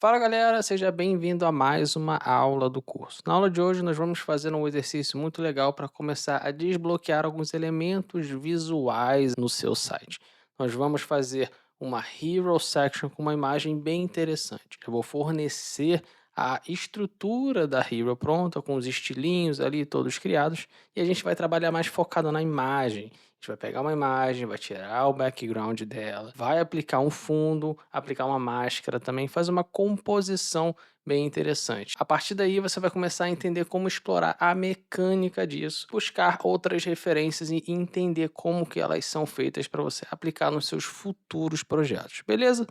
Fala galera, seja bem-vindo a mais uma aula do curso. Na aula de hoje nós vamos fazer um exercício muito legal para começar a desbloquear alguns elementos visuais no seu site. Nós vamos fazer uma Hero Section com uma imagem bem interessante. Eu vou fornecer a estrutura da Hero pronta, com os estilinhos ali todos criados, e a gente vai trabalhar mais focado na imagem. A gente vai pegar uma imagem, vai tirar o background dela, vai aplicar um fundo, aplicar uma máscara também, faz uma composição bem interessante. A partir daí você vai começar a entender como explorar a mecânica disso, buscar outras referências e entender como que elas são feitas para você aplicar nos seus futuros projetos, beleza?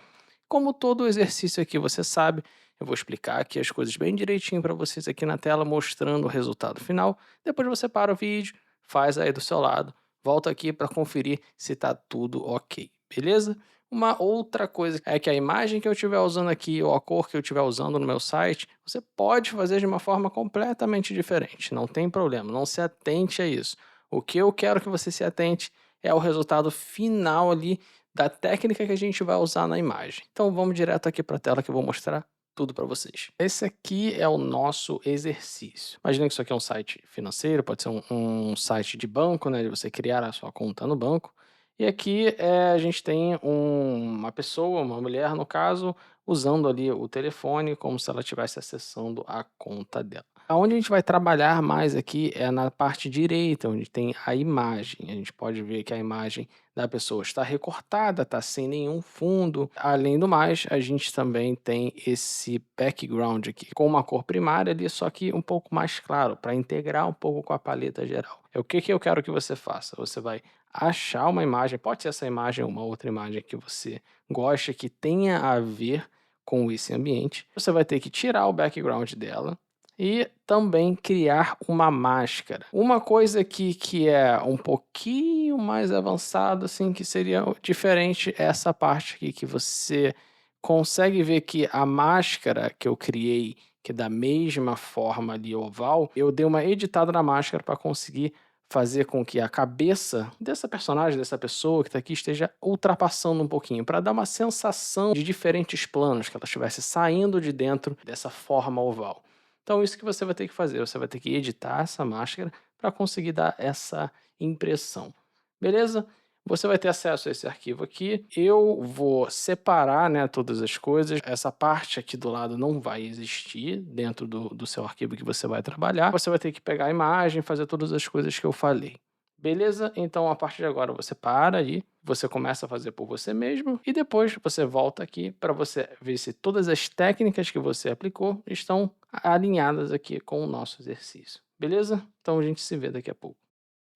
Como todo exercício aqui você sabe, eu vou explicar aqui as coisas bem direitinho para vocês aqui na tela, mostrando o resultado final. Depois você para o vídeo, faz aí do seu lado, volta aqui para conferir se está tudo ok, beleza? Uma outra coisa é que a imagem que eu estiver usando aqui ou a cor que eu estiver usando no meu site, você pode fazer de uma forma completamente diferente, não tem problema, não se atente a isso. O que eu quero que você se atente é o resultado final ali da técnica que a gente vai usar na imagem. Então vamos direto aqui para a tela que eu vou mostrar tudo para vocês. Esse aqui é o nosso exercício. Imagina que isso aqui é um site financeiro, pode ser um site de banco, né, de você criar a sua conta no banco. E aqui a gente tem uma pessoa, uma mulher no caso, usando ali o telefone como se ela estivesse acessando a conta dela. Aonde a gente vai trabalhar mais aqui é na parte direita, onde tem a imagem. A gente pode ver que a imagem da pessoa está recortada, está sem nenhum fundo. Além do mais, a gente também tem esse background aqui com uma cor primária ali, só que um pouco mais claro, para integrar um pouco com a paleta geral. É o que que eu quero que você faça? Você vai achar uma imagem, pode ser essa imagem ou uma outra imagem que você gosta, que tenha a ver com esse ambiente. Você vai ter que tirar o background dela e também criar uma máscara. Uma coisa aqui que é um pouquinho mais avançado, assim, que seria diferente, é essa parte aqui que você consegue ver que a máscara que eu criei, que é da mesma forma ali oval, eu dei uma editada na máscara para conseguir fazer com que a cabeça dessa personagem, dessa pessoa que está aqui, esteja ultrapassando um pouquinho, para dar uma sensação de diferentes planos, que ela estivesse saindo de dentro dessa forma oval. Então, isso que você vai ter que fazer, você vai ter que editar essa máscara para conseguir dar essa impressão. Beleza? Você vai ter acesso a esse arquivo aqui. Eu vou separar, né, todas as coisas. Essa parte aqui do lado não vai existir dentro do seu arquivo que você vai trabalhar. Você vai ter que pegar a imagem, fazer todas as coisas que eu falei. Beleza? Então, a partir de agora, você para aí, você começa a fazer por você mesmo e depois você volta aqui para você ver se todas as técnicas que você aplicou estão alinhadas aqui com o nosso exercício. Beleza? Então, a gente se vê daqui a pouco.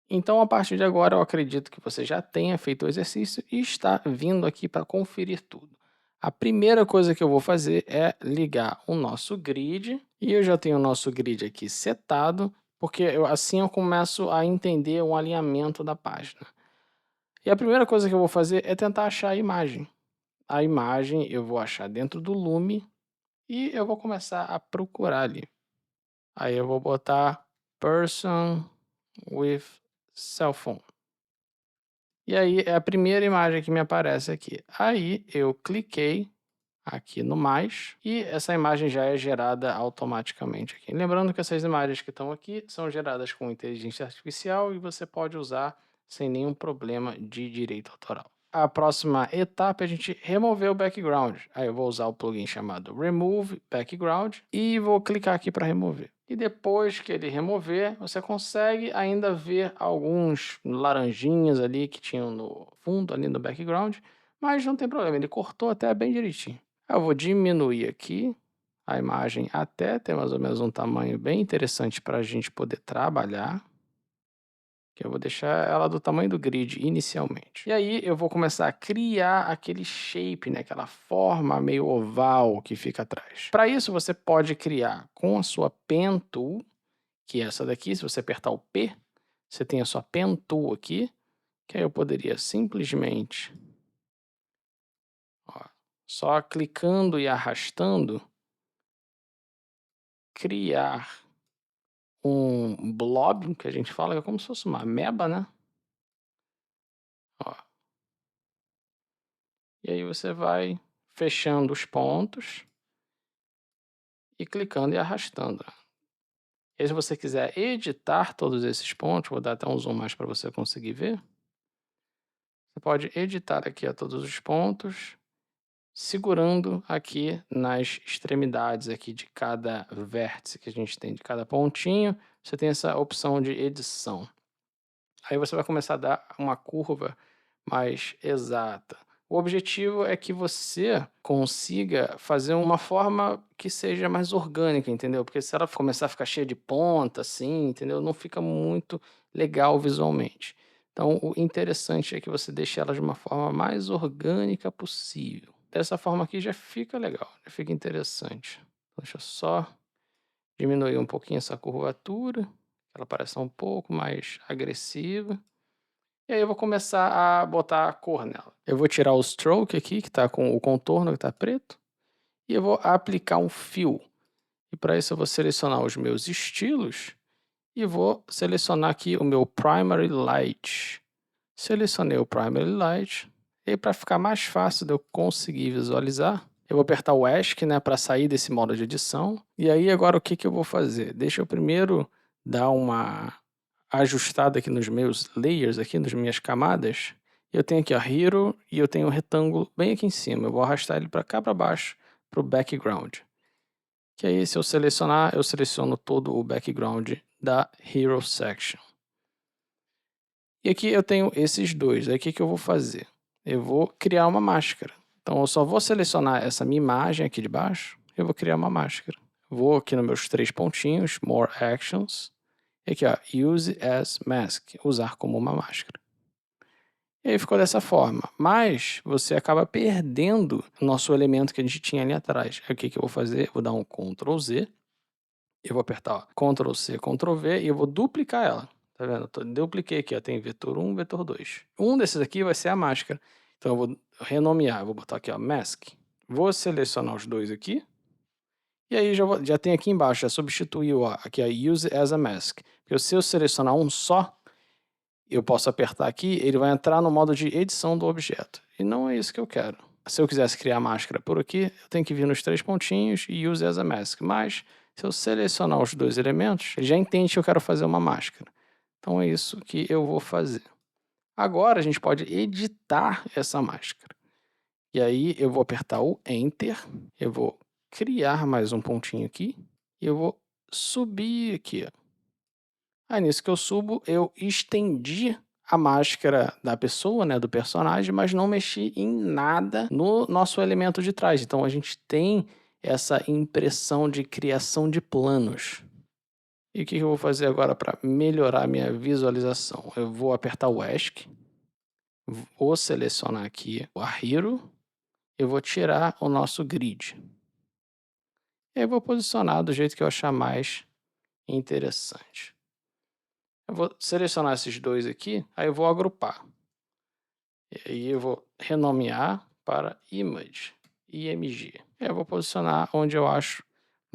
Então, a partir de agora, eu acredito que você já tenha feito o exercício e está vindo aqui para conferir tudo. A primeira coisa que eu vou fazer é ligar o nosso grid, e eu já tenho o nosso grid aqui setado, porque assim eu começo a entender o alinhamento da página. E a primeira coisa que eu vou fazer é tentar achar a imagem. A imagem eu vou achar dentro do Lume e eu vou começar a procurar ali. Aí eu vou botar person with cell phone. E aí é a primeira imagem que me aparece aqui. Aí eu cliquei aqui no mais e essa imagem já é gerada automaticamente aqui. Lembrando que essas imagens que estão aqui são geradas com inteligência artificial e você pode usar sem nenhum problema de direito autoral. A próxima etapa é a gente remover o background. Aí eu vou usar o plugin chamado Remove Background e vou clicar aqui para remover. E depois que ele remover, você consegue ainda ver alguns laranjinhas ali que tinham no fundo, ali no background, mas não tem problema, ele cortou até bem direitinho. Eu vou diminuir aqui a imagem até ter mais ou menos um tamanho bem interessante para a gente poder trabalhar. Que eu vou deixar ela do tamanho do grid inicialmente. E aí eu vou começar a criar aquele shape, né, aquela forma meio oval que fica atrás. Para isso você pode criar com a sua Pen Tool, que é essa daqui, se você apertar o P, você tem a sua Pen Tool aqui, que aí eu poderia simplesmente, ó, só clicando e arrastando, criar um blob, que a gente fala, que é como se fosse uma ameba, né? Ó. E aí você vai fechando os pontos e clicando e arrastando. E aí, se você quiser editar todos esses pontos, vou dar até um zoom mais para você conseguir ver. Você pode editar aqui a todos os pontos, segurando aqui nas extremidades aqui de cada vértice que a gente tem, de cada pontinho, você tem essa opção de edição. Aí você vai começar a dar uma curva mais exata. O objetivo é que você consiga fazer uma forma que seja mais orgânica, entendeu? Porque se ela começar a ficar cheia de ponta, assim, entendeu? Não fica muito legal visualmente. Então, o interessante é que você deixe ela de uma forma mais orgânica possível. Dessa forma aqui já fica legal, já fica interessante. Deixa eu só diminuir um pouquinho essa curvatura, ela parece um pouco mais agressiva. E aí eu vou começar a botar a cor nela. Eu vou tirar o stroke aqui, que está com o contorno, que está preto, e eu vou aplicar um fio. E para isso eu vou selecionar os meus estilos e vou selecionar aqui o meu Primary Light. Selecionei o Primary Light. E para ficar mais fácil de eu conseguir visualizar, eu vou apertar o ESC, né, para sair desse modo de edição. E aí agora o que eu vou fazer? Deixa eu primeiro dar uma ajustada aqui nos meus layers, aqui nas minhas camadas. Eu tenho aqui a Hero e eu tenho um retângulo bem aqui em cima. Eu vou arrastar ele para cá para baixo, para o background. Que aí, se eu selecionar, eu seleciono todo o background da Hero Section. E aqui eu tenho esses dois. Aí o que eu vou fazer? Eu vou criar uma máscara. Então eu só vou selecionar essa minha imagem aqui de baixo. Eu vou criar uma máscara. Vou aqui nos meus 3 pontinhos, More Actions. E aqui, ó, Use as Mask, usar como uma máscara. E aí ficou dessa forma. Mas você acaba perdendo o nosso elemento que a gente tinha ali atrás. Aí o que eu vou fazer? Eu vou dar um Ctrl Z. Eu vou apertar, ó, Ctrl C, Ctrl V e eu vou duplicar ela. Tá vendo? Eu dupliquei aqui, ó, tem vetor 1, vetor 2. Um desses aqui vai ser a máscara. Então eu vou renomear, eu vou botar aqui, ó, Mask. Vou selecionar os dois aqui. E aí já tem aqui embaixo, já substituiu, ó, aqui, ó, Use as a Mask. Porque se eu selecionar um só, eu posso apertar aqui, ele vai entrar no modo de edição do objeto. E não é isso que eu quero. Se eu quisesse criar a máscara por aqui, eu tenho que vir nos 3 pontinhos e Use as a Mask. Mas, se eu selecionar os 2 elementos, ele já entende que eu quero fazer uma máscara. Então é isso que eu vou fazer. Agora a gente pode editar essa máscara. E aí eu vou apertar o Enter, eu vou criar mais um pontinho aqui, e eu vou subir aqui, ó. Aí nisso que eu subo, eu estendi a máscara da pessoa, né, do personagem, mas não mexi em nada no nosso elemento de trás. Então a gente tem essa impressão de criação de planos. E o que eu vou fazer agora para melhorar a minha visualização? Eu vou apertar o ESC, vou selecionar aqui o Hero, eu vou tirar o nosso grid. E aí eu vou posicionar do jeito que eu achar mais interessante. Eu vou selecionar esses dois aqui, aí eu vou agrupar. E aí eu vou renomear para Image, IMG. E eu vou posicionar onde eu acho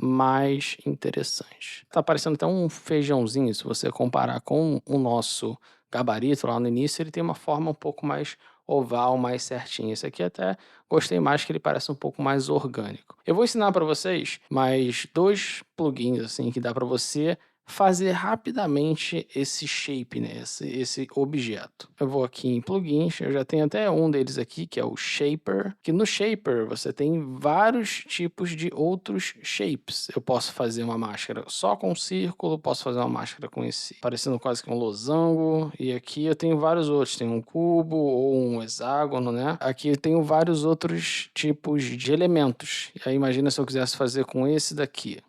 mais interessante. Tá parecendo até um feijãozinho, se você comparar com o nosso gabarito lá no início, ele tem uma forma um pouco mais oval, mais certinha. Esse aqui até gostei mais, que ele parece um pouco mais orgânico. Eu vou ensinar para vocês mais 2 plugins assim que dá para você fazer rapidamente esse shape, né, esse objeto. Eu vou aqui em plugins, eu já tenho até um deles aqui, que é o Shaper, que no Shaper você tem vários tipos de outros shapes. Eu posso fazer uma máscara só com um círculo, posso fazer uma máscara com esse, parecendo quase que um losango, e aqui eu tenho vários outros, tem um cubo ou um hexágono, né? Aqui eu tenho vários outros tipos de elementos. E aí imagina se eu quisesse fazer com esse daqui.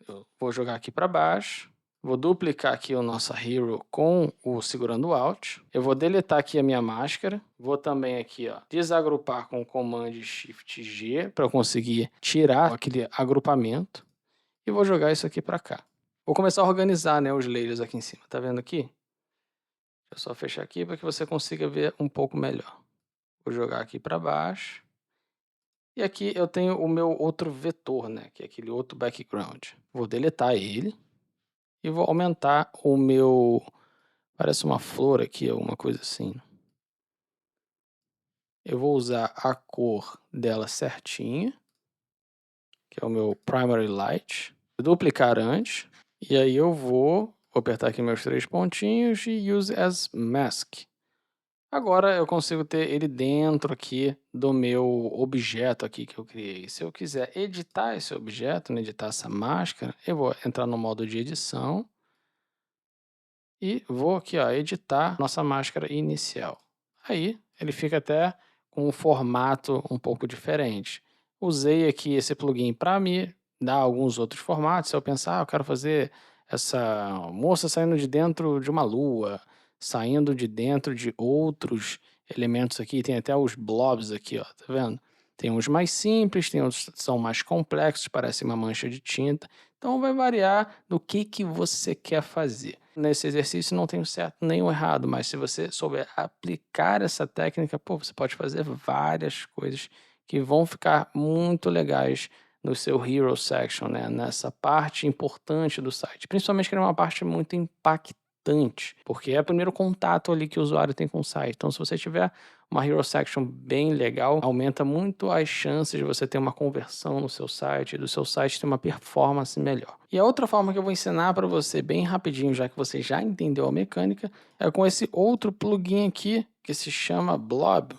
Eu vou jogar aqui para baixo, vou duplicar aqui o nosso Hero com o segurando o Alt, eu vou deletar aqui a minha máscara, vou também aqui, ó, desagrupar com o comando Shift G para eu conseguir tirar aquele agrupamento e vou jogar isso aqui para cá. Vou começar a organizar, né, os layers aqui em cima, tá vendo aqui? Deixa eu só fechar aqui para que você consiga ver um pouco melhor. Vou jogar aqui para baixo. E aqui eu tenho o meu outro vetor, né, que é aquele outro background. Vou deletar ele e vou aumentar o meu, parece uma flor aqui, alguma coisa assim. Eu vou usar a cor dela certinha, que é o meu Primary Light, duplicar antes, e aí eu vou apertar aqui meus 3 pontinhos e Use as Mask. Agora eu consigo ter ele dentro aqui do meu objeto aqui que eu criei. Se eu quiser editar esse objeto, né, editar essa máscara, eu vou entrar no modo de edição e vou aqui, ó, editar nossa máscara inicial. Aí ele fica até com um formato um pouco diferente. Usei aqui esse plugin para me dar alguns outros formatos. Se eu pensar, eu quero fazer essa moça saindo de dentro de uma lua, saindo de dentro de outros elementos aqui. Tem até os blobs aqui, ó, tá vendo? Tem uns mais simples, tem outros que são mais complexos, parece uma mancha de tinta. Então vai variar do que você quer fazer. Nesse exercício não tem o certo nem o errado, mas se você souber aplicar essa técnica, pô, você pode fazer várias coisas que vão ficar muito legais no seu Hero Section, né? Nessa parte importante do site. Principalmente que é uma parte muito impactante, porque é o primeiro contato ali que o usuário tem com o site. Então, se você tiver uma Hero Section bem legal, aumenta muito as chances de você ter uma conversão no seu site, do seu site ter uma performance melhor. E a outra forma que eu vou ensinar para você bem rapidinho, já que você já entendeu a mecânica, é com esse outro plugin aqui que se chama Blob.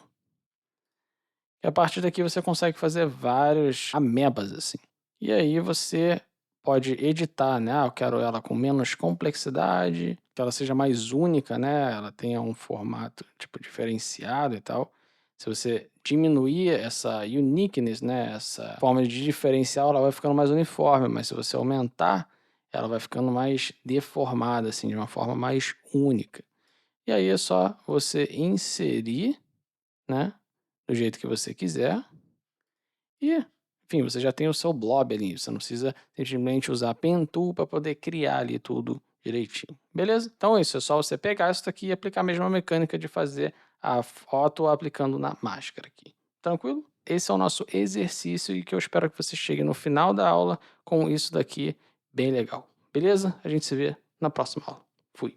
E a partir daqui você consegue fazer vários amebas assim. E aí você pode editar, né? Eu quero ela com menos complexidade, que ela seja mais única, né? Ela tenha um formato tipo diferenciado e tal. Se você diminuir essa uniqueness, né? Essa forma de diferencial, ela vai ficando mais uniforme, mas se você aumentar, ela vai ficando mais deformada, assim, de uma forma mais única. E aí é só você inserir, né? Do jeito que você quiser. E, enfim, você já tem o seu blob ali, você não precisa simplesmente usar a Pen Tool para poder criar ali tudo direitinho, beleza? Então é isso, é só você pegar isso daqui e aplicar a mesma mecânica de fazer a foto aplicando na máscara aqui. Tranquilo? Esse é o nosso exercício e que eu espero que você chegue no final da aula com isso daqui bem legal, beleza? A gente se vê na próxima aula. Fui!